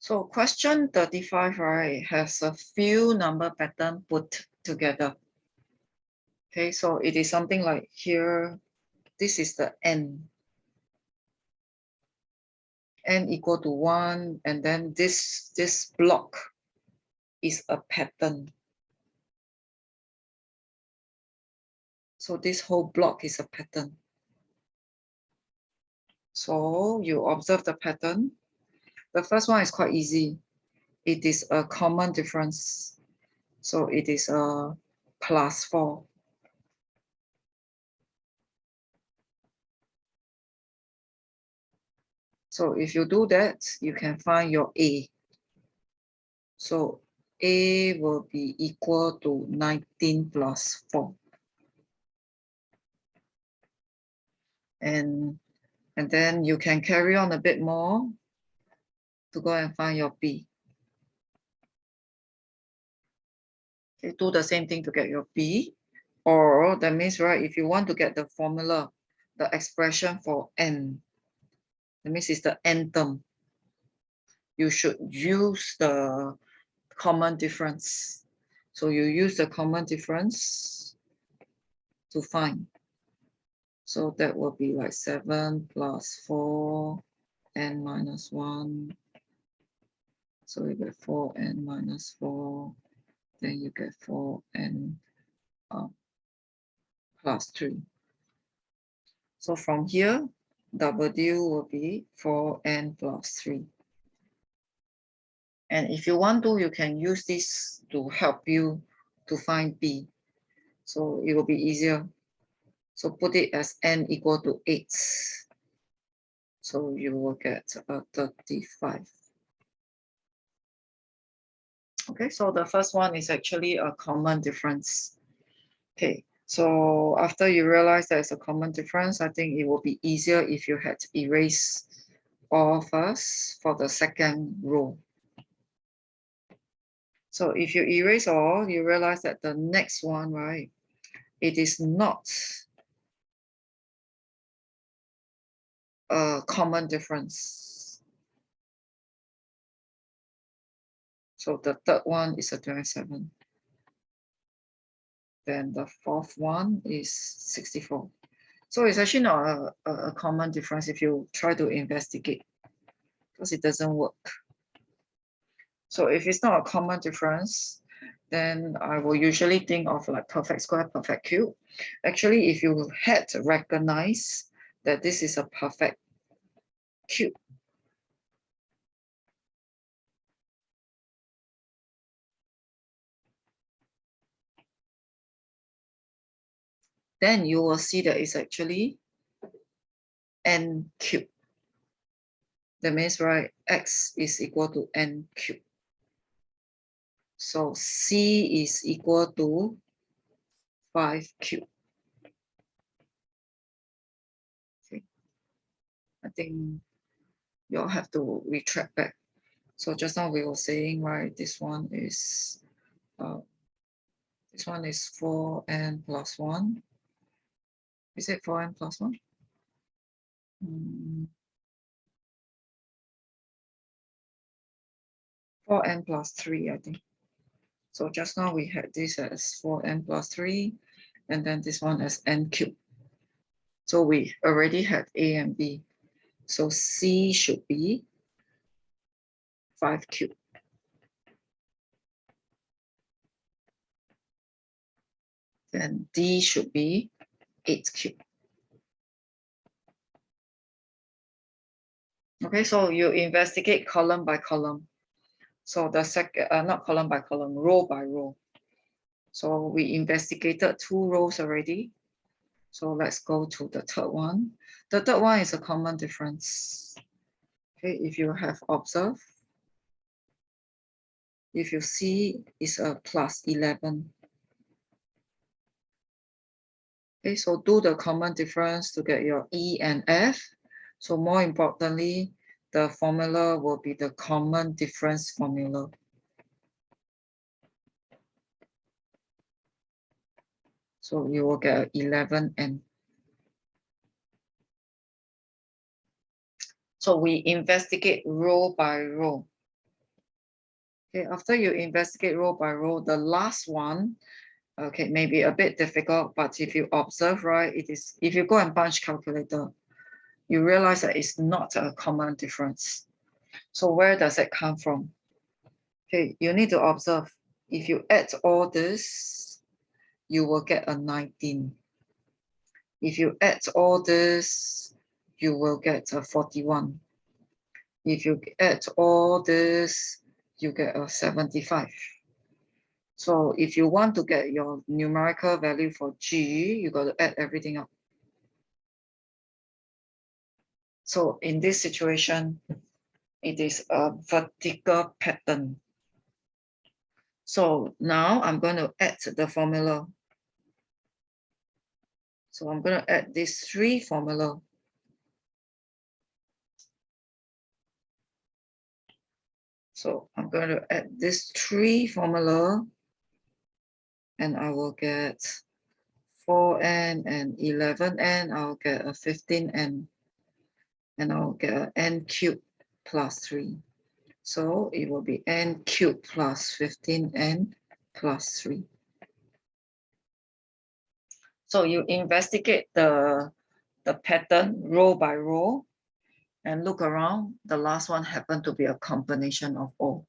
So question 35, right, has a few number pattern put together. Okay, so it is something like here, this is the n. N equal to 1, and then this block is a pattern. So this whole block is a pattern. So you observe the pattern. The first one is quite easy. It is a common difference. So it is a +4. So if you do that, you can find your A. So A will be equal to 19 plus 4. And then you can carry on a bit more to go and find your B. Okay, do the same thing to get your B. Or that means, right, if you want to get the formula, the expression for n, that means it's the n term, you should use the common difference. So you use the common difference to find. So that will be like 7 plus 4, n minus 1. So you get 4n minus 4. Then you get 4n plus 3. So from here, W will be 4n plus 3. And if you want to, you can use this to help you to find B. So it will be easier. So put it as n equal to 8. So you will get 35. Okay, so the first one is actually a common difference. Okay, so after you realize there's a common difference, I think it will be easier if you had to erase all first for the second row. So if you erase all, you realize that the next one, right, it is not a common difference. So the third one is a 27. Then the fourth one is 64. So it's actually not a common difference if you try to investigate, because it doesn't work. So if it's not a common difference, then I will usually think of like perfect square, perfect cube. Actually, if you had to recognize that this is a perfect cube, then you will see that it's actually n cubed. That means, right, x is equal to n cubed. So C is equal to 5 cubed. Okay. I think you'll have to retract back. So just now we were saying, right, this one is 4n plus 1. Is it 4n plus 1? 4n plus 3, I think. So just now we had this as 4n plus 3, and then this one as n cubed. So we already had A and B. So C should be 5 cubed. Then D should be 8 cubed. Okay, so you investigate column by column. So the second, not column by column, row by row. So we investigated 2 rows already. So let's go to the third one. The third one is a common difference. Okay, if you have observed, if you see, it's a plus 11. Okay, so do the common difference to get your E and F. So more importantly, the formula will be the common difference formula. So you will get 11n. So we investigate row by row. Okay, after you investigate row by row, the last one, okay, maybe a bit difficult, but if you observe, right, it is, if you go and punch calculator, you realize that it's not a common difference. So where does it come from? Okay, you need to observe. If you add all this, you will get a 19. If you add all this, you will get a 41. If you add all this, you get a 75. So if you want to get your numerical value for G, you got to add everything up. So in this situation, it is a vertical pattern. So now I'm going to add the formula. So I'm going to add these three formula. So I'm going to add this three formula, and I will get 4n and 11n. I'll get a 15n, and I'll get an n cubed plus 3. So it will be n cubed plus 15n plus 3. So you investigate the pattern row by row and look around. The last one happened to be a combination of all.